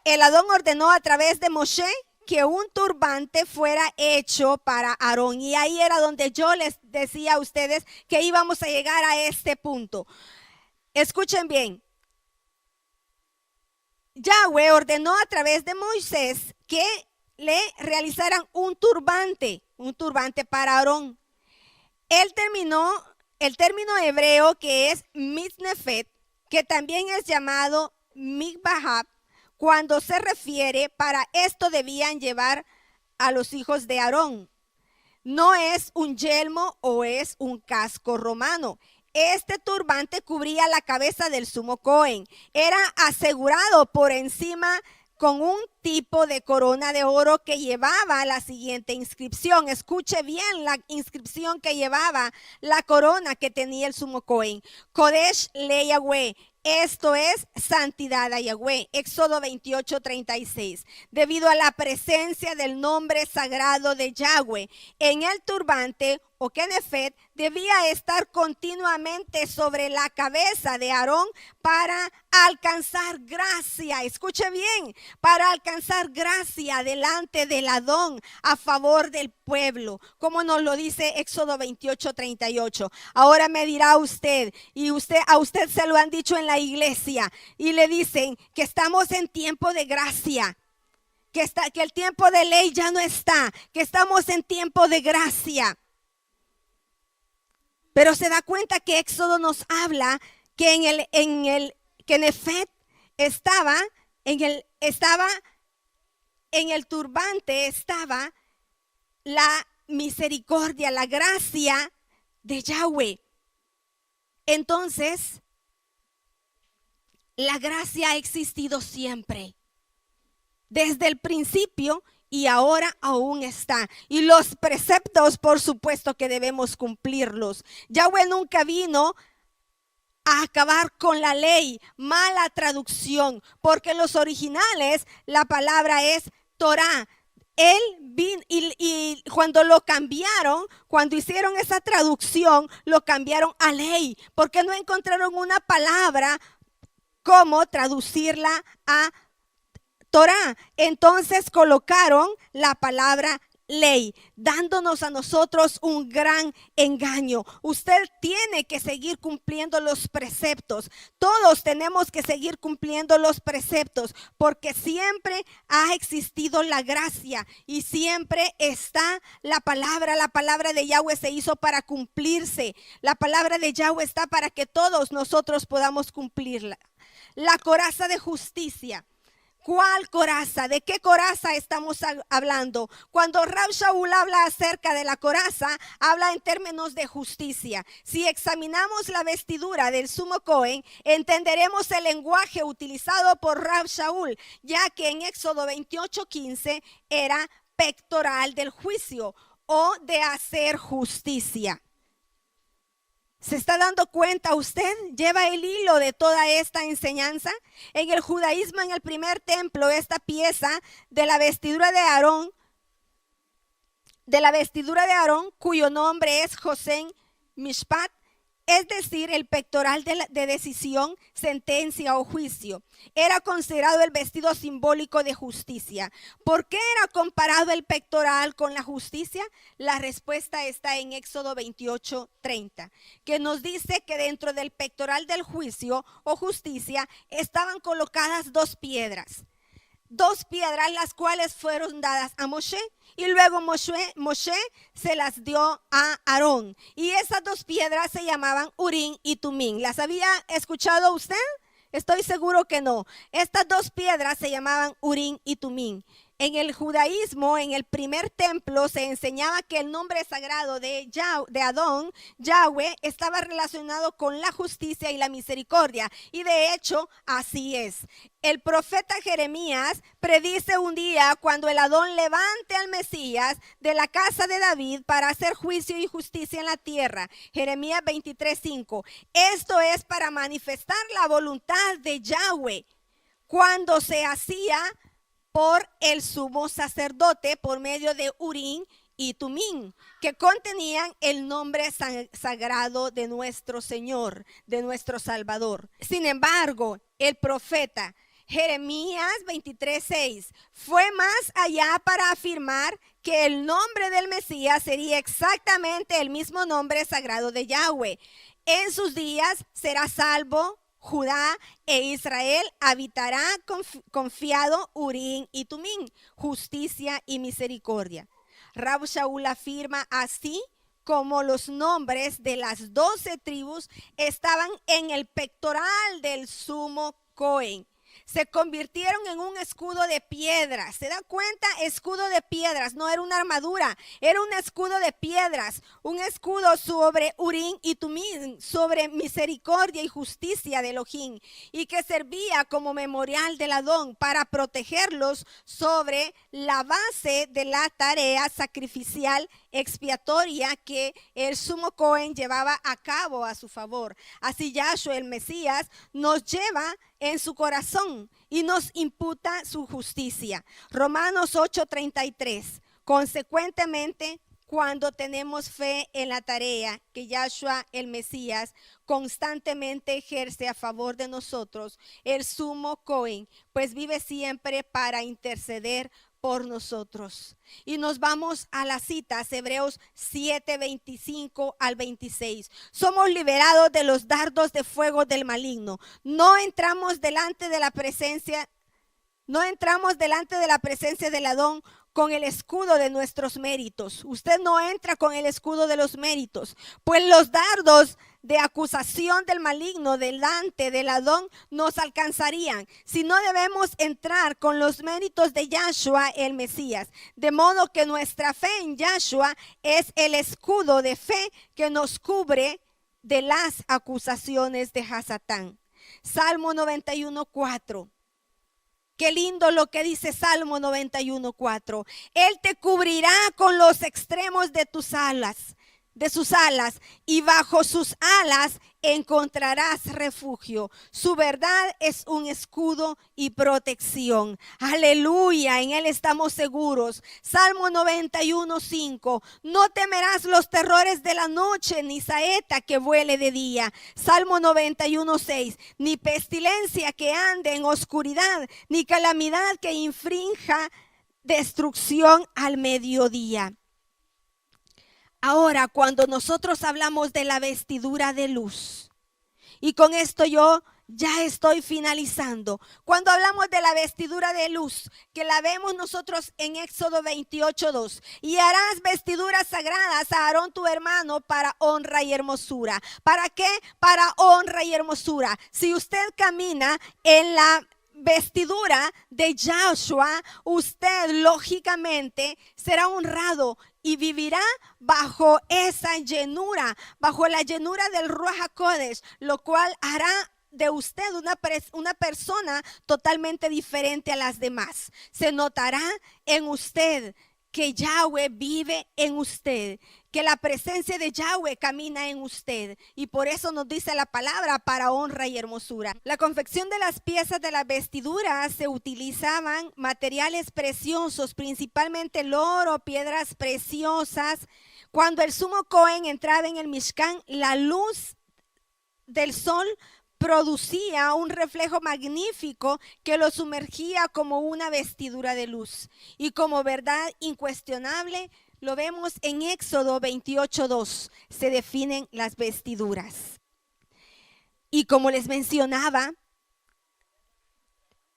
el Adón ordenó a través de Moshe que un turbante fuera hecho para Aarón. Y ahí era donde yo les decía a ustedes que íbamos a llegar a este punto. Escuchen bien. Yahweh ordenó a través de Moisés que le realizaran un turbante para Aarón. El término hebreo que es mitnefet, que también es llamado mikbahab, cuando se refiere, para esto debían llevar a los hijos de Aarón. No es un yelmo o es un casco romano. Este turbante cubría la cabeza del sumo Cohen. Era asegurado por encima con un tipo de corona de oro que llevaba la siguiente inscripción. Escuche bien la inscripción que llevaba la corona que tenía el sumo Cohen. Kodesh le Yahweh. Esto es santidad a Yahweh. Éxodo 28:36. Debido a la presencia del nombre sagrado de Yahweh en el turbante o kenefet, debía estar continuamente sobre la cabeza de Aarón para alcanzar gracia. Escuche bien, para alcanzar gracia delante del Adón a favor del pueblo, como nos lo dice Éxodo 28:38. Ahora me dirá usted, y a usted se lo han dicho en la iglesia, y le dicen que estamos en tiempo de gracia, que el tiempo de ley ya no está, que estamos en tiempo de gracia. Pero se da cuenta que Éxodo nos habla que en el kenefet estaba en el turbante estaba la misericordia, la gracia de Yahweh. Entonces, la gracia ha existido siempre, desde el principio, y ahora aún está. Y los preceptos, por supuesto que debemos cumplirlos. Yahweh nunca vino a acabar con la ley. Mala traducción, porque en los originales la palabra es Torah. Él vino y cuando lo cambiaron, cuando hicieron esa traducción, lo cambiaron a ley, porque no encontraron una palabra como traducirla a Torah. Entonces colocaron la palabra ley, dándonos a nosotros un gran engaño. Usted tiene que seguir cumpliendo los preceptos. Todos tenemos que seguir cumpliendo los preceptos, porque siempre ha existido la gracia y siempre está la palabra. La palabra de Yahweh se hizo para cumplirse. La palabra de Yahweh está para que todos nosotros podamos cumplirla. La coraza de justicia. ¿Cuál coraza? ¿De qué coraza estamos hablando? Cuando Rab Shaul habla acerca de la coraza, habla en términos de justicia. Si examinamos la vestidura del sumo Cohen, entenderemos el lenguaje utilizado por Rab Shaul, ya que en Éxodo 28:15 era pectoral del juicio o de hacer justicia. ¿Se está dando cuenta usted? Lleva el hilo de toda esta enseñanza. En el judaísmo, en el primer templo, esta pieza de la vestidura de Aarón, cuyo nombre es Josén Mishpat, es decir, el pectoral de decisión, sentencia o juicio, era considerado el vestido simbólico de justicia. ¿Por qué era comparado el pectoral con la justicia? La respuesta está en Éxodo 28:30, que nos dice que dentro del pectoral del juicio o justicia estaban colocadas dos piedras, las cuales fueron dadas a Moshe. Y luego Moshe se las dio a Aarón. Y esas dos piedras se llamaban Urim y Tumim. ¿Las había escuchado usted? Estoy seguro que no. Estas dos piedras se llamaban Urim y Tumim. En el judaísmo, en el primer templo, se enseñaba que el nombre sagrado de Adón, Yahweh, estaba relacionado con la justicia y la misericordia. Y de hecho, así es. El profeta Jeremías predice un día cuando el Adón levante al Mesías de la casa de David para hacer juicio y justicia en la tierra. Jeremías 23:5. Esto es para manifestar la voluntad de Yahweh cuando se hacía por el sumo sacerdote por medio de Urim y Tumín, que contenían el nombre sagrado de nuestro Señor, de nuestro Salvador. Sin embargo, el profeta Jeremías 23:6 fue más allá para afirmar que el nombre del Mesías sería exactamente el mismo nombre sagrado de Yahweh. En sus días será salvo Judá e Israel, habitará confiado Urín y Tumín, justicia y misericordia. Rab Shaul afirma así como los nombres de las 12 tribus estaban en el pectoral del sumo Cohen. Se convirtieron en un escudo de piedras. ¿Se da cuenta? Escudo de piedras, no era una armadura, era un escudo de piedras, un escudo sobre Urín y Tumín, sobre misericordia y justicia de Elohim, y que servía como memorial del Adón para protegerlos sobre la base de la tarea sacrificial expiatoria que el sumo Cohen llevaba a cabo a su favor. Así Yahshua el Mesías nos lleva en su corazón y nos imputa su justicia. Romanos 8:33. Consecuentemente, cuando tenemos fe en la tarea que Yahshua el Mesías constantemente ejerce a favor de nosotros, el sumo Cohen pues vive siempre para interceder por nosotros. Y nos vamos a las citas, Hebreos 7:25 al 26. Somos liberados de los dardos de fuego del maligno. No entramos delante de la presencia del Adón con el escudo de nuestros méritos. Usted no entra con el escudo de los méritos, pues los dardos de acusación del maligno delante del Adón nos alcanzarían, si no debemos entrar con los méritos de Yahshua el Mesías, de modo que nuestra fe en Yahshua es el escudo de fe que nos cubre de las acusaciones de Hasatán. Salmo 91:4. Qué lindo lo que dice Salmo 91:4. Él te cubrirá con los extremos de sus alas, y bajo sus alas encontrarás refugio. Su verdad es un escudo y protección. Aleluya, en Él estamos seguros. Salmo 91:5. No temerás los terrores de la noche, ni saeta que vuele de día. Salmo 91:6. Ni pestilencia que ande en oscuridad, ni calamidad que infrinja destrucción al mediodía. Ahora, cuando nosotros hablamos de la vestidura de luz, y con esto yo ya estoy finalizando. Cuando hablamos de la vestidura de luz, que la vemos nosotros en Éxodo 28:2, y harás vestiduras sagradas a Aarón tu hermano para honra y hermosura. ¿Para qué? Para honra y hermosura. Si usted camina en la vestidura de Yahshua, usted lógicamente será honrado y vivirá bajo esa llenura, bajo la llenura del Ruach HaKodesh, lo cual hará de usted una persona totalmente diferente a las demás. Se notará en usted que Yahweh vive en usted, que la presencia de Yahweh camina en usted, y por eso nos dice la palabra para honra y hermosura. La confección de las piezas de la vestidura se utilizaban materiales preciosos, principalmente el oro, piedras preciosas. Cuando el sumo Cohen entraba en el Mishkan, la luz del sol producía un reflejo magnífico que lo sumergía como una vestidura de luz. Y como verdad incuestionable, lo vemos en Éxodo 28:2, se definen las vestiduras. Y como les mencionaba,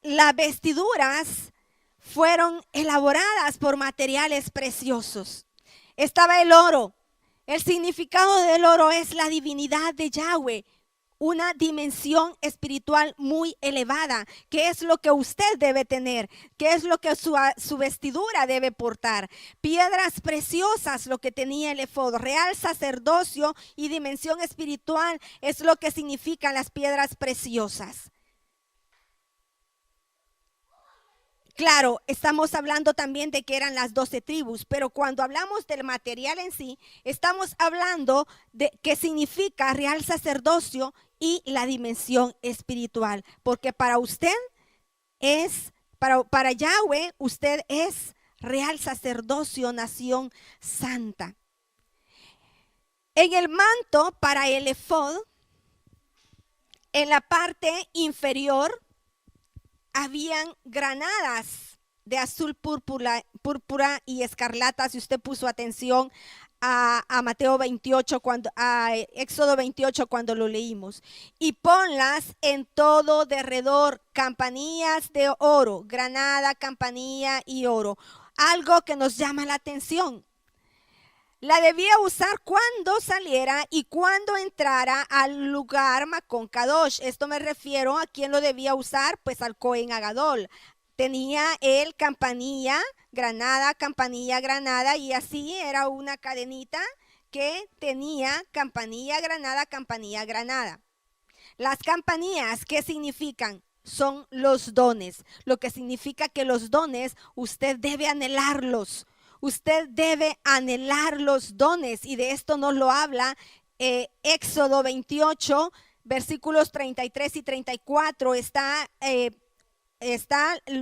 las vestiduras fueron elaboradas por materiales preciosos. Estaba el oro. El significado del oro es la divinidad de Yahweh, una dimensión espiritual muy elevada, que es lo que usted debe tener, que es lo que su vestidura debe portar. Piedras preciosas, lo que tenía el efod, real sacerdocio y dimensión espiritual es lo que significan las piedras preciosas. Claro, estamos hablando también de que eran las 12 tribus, pero cuando hablamos del material en sí, estamos hablando de qué significa real sacerdocio y la dimensión espiritual, porque para usted es, para Yahweh, usted es real sacerdocio, nación santa. En el manto para el efod, en la parte inferior, habían granadas de azul púrpura y escarlata. Si usted puso atención a Mateo 28, a Éxodo 28 cuando lo leímos. Y ponlas en todo derredor, campanillas de oro, granada, campanilla y oro. Algo que nos llama la atención. La debía usar cuando saliera y cuando entrara al lugar Makon Kadosh. Esto me refiero a quién lo debía usar, pues al Cohen Agadol. Tenía él campanilla, granada, y así era una cadenita que tenía campanilla, granada. Las campanillas, ¿qué significan? Son los dones, lo que significa que los dones usted debe anhelarlos. Usted debe anhelar los dones, y de esto nos lo habla Éxodo 28, versículos 33 y 34. Está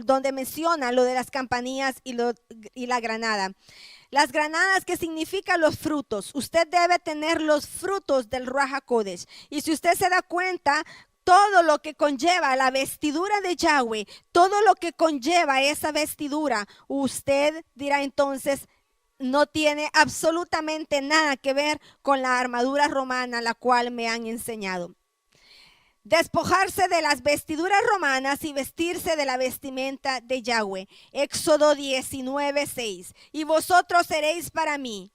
donde menciona lo de las campanillas y la granada. Las granadas, que significan los frutos. Usted debe tener los frutos del Ruach HaKodesh. Y si usted se da cuenta, todo lo que conlleva la vestidura de Yahweh, todo lo que conlleva esa vestidura, usted dirá entonces, no tiene absolutamente nada que ver con la armadura romana, la cual me han enseñado. Despojarse de las vestiduras romanas y vestirse de la vestimenta de Yahweh. Éxodo 19, 6. Y vosotros seréis para mí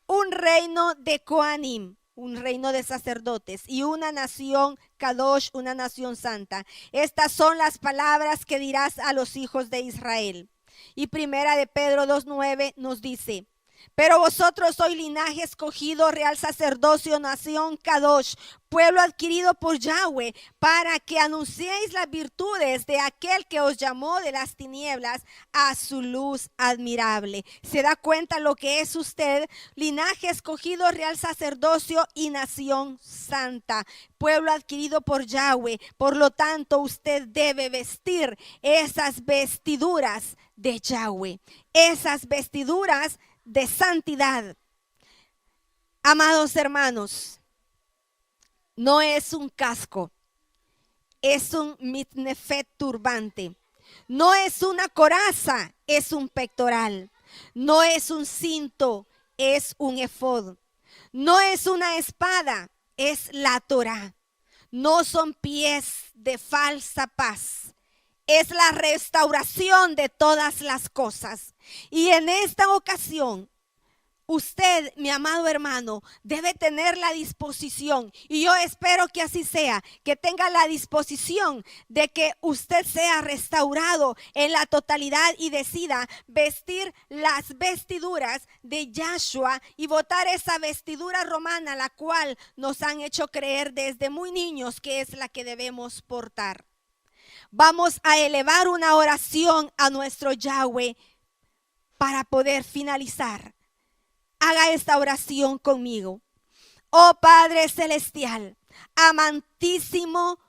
un reino de Kohanim, un reino de sacerdotes, y una nación Kadosh, una nación santa. Estas son las palabras que dirás a los hijos de Israel. Y primera de Pedro 2:9 nos dice: pero vosotros sois linaje escogido, real sacerdocio, nación Kadosh, pueblo adquirido por Yahweh, para que anunciéis las virtudes de aquel que os llamó de las tinieblas a su luz admirable. ¿Se da cuenta lo que es usted? Linaje escogido, real sacerdocio y nación santa, pueblo adquirido por Yahweh. Por lo tanto, usted debe vestir esas vestiduras de Yahweh, esas vestiduras de santidad. Amados hermanos, no es un casco, es un mitnefet turbante. No es una coraza, es un pectoral. No es un cinto, es un efod. No es una espada, es la Torá. No son pies de falsa paz. Es la restauración de todas las cosas. Y en esta ocasión, usted, mi amado hermano, debe tener la disposición, y yo espero que así sea, que tenga la disposición de que usted sea restaurado en la totalidad y decida vestir las vestiduras de Yahshua y botar esa vestidura romana, la cual nos han hecho creer desde muy niños que es la que debemos portar. Vamos a elevar una oración a nuestro Yahweh para poder finalizar. Haga esta oración conmigo. Oh Padre Celestial, amantísimo,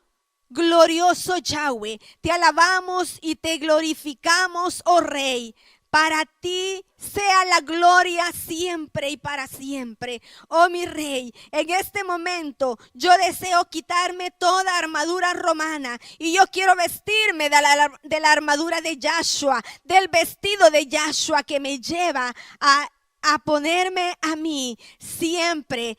glorioso Yahweh, te alabamos y te glorificamos, oh Rey. Para ti sea la gloria siempre y para siempre. Oh mi Rey, en este momento yo deseo quitarme toda armadura romana y yo quiero vestirme de la armadura de Yahshua, del vestido de Yahshua que me lleva a ponerme a mí siempre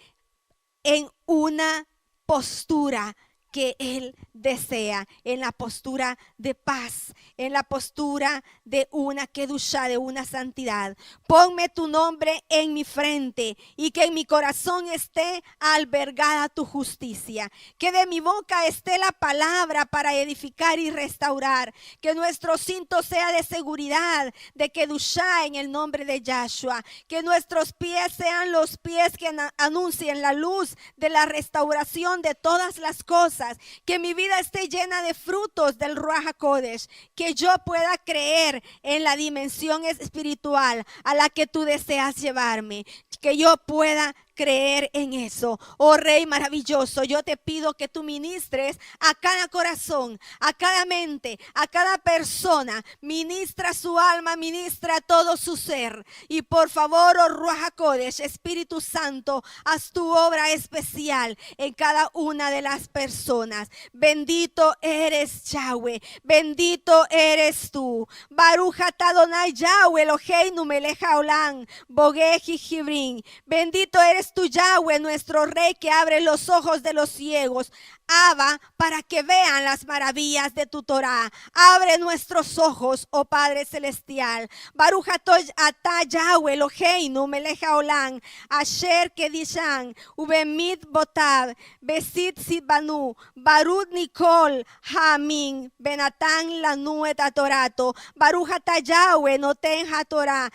en una postura que Él desea, en la postura de paz, en la postura de una kedusha, de una santidad. Ponme tu nombre en mi frente y que en mi corazón esté albergada tu justicia. Que de mi boca esté la palabra para edificar y restaurar. Que nuestro cinto sea de seguridad, de kedusha en el nombre de Yahshua. Que nuestros pies sean los pies que anuncien la luz de la restauración de todas las cosas. Que mi vida esté llena de frutos del Ruach HaKodesh, que yo pueda creer en la dimensión espiritual a la que tú deseas llevarme, que yo pueda creer en eso. Oh Rey maravilloso, yo te pido que tú ministres a cada corazón, a cada mente, a cada persona. Ministra su alma, ministra todo su ser. Y por favor, oh Ruach HaKodesh, Espíritu Santo, haz tu obra especial en cada una de las personas. Bendito eres Yahweh, bendito eres tú. Baruch atah Adonai Yahweh Eloheinu melech haolam, bogej jibrin. Bendito eres tú, Yahweh, nuestro Rey, que abre los ojos de los ciegos. Abba, para que vean las maravillas de tu Torah. Abre nuestros ojos, oh Padre Celestial. Baruch atah Yahweh Eloheinu melech haolam, asher kedishan, ubemit botav, besit sibanu, barut nikol, hamin, benatan lanu et atorato. Baruch atah Yahweh noten hatorah,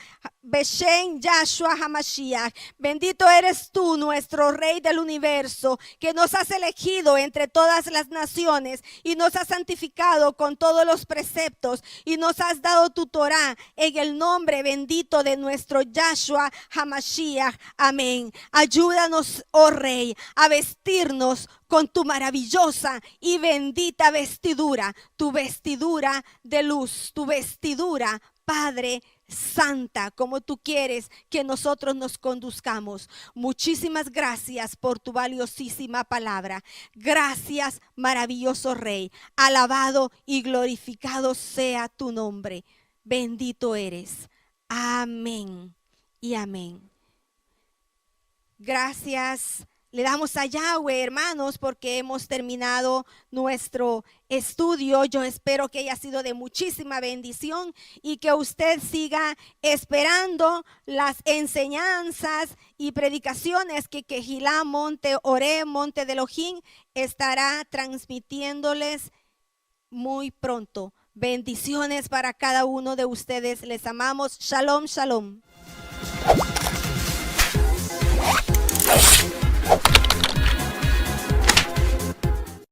beshem Yahshua HaMashiach. Bendito eres tú, nuestro Rey del universo, que nos has elegido entre todas las naciones y nos has santificado con todos los preceptos y nos has dado tu Torah en el nombre bendito de nuestro Yahshua HaMashiach. Amén. Ayúdanos, oh Rey, a vestirnos con tu maravillosa y bendita vestidura, tu vestidura de luz, tu vestidura, Padre Santa, como tú quieres que nosotros nos conduzcamos. Muchísimas gracias por tu valiosísima palabra. Gracias, maravilloso Rey. Alabado y glorificado sea tu nombre. Bendito eres. Amén y amén. Gracias. Le damos a Yahweh, hermanos, porque hemos terminado nuestro estudio. Yo espero que haya sido de muchísima bendición y que usted siga esperando las enseñanzas y predicaciones que Kehilá Monte Oré, Monte de Elohim, estará transmitiéndoles muy pronto. Bendiciones para cada uno de ustedes. Les amamos. Shalom, shalom.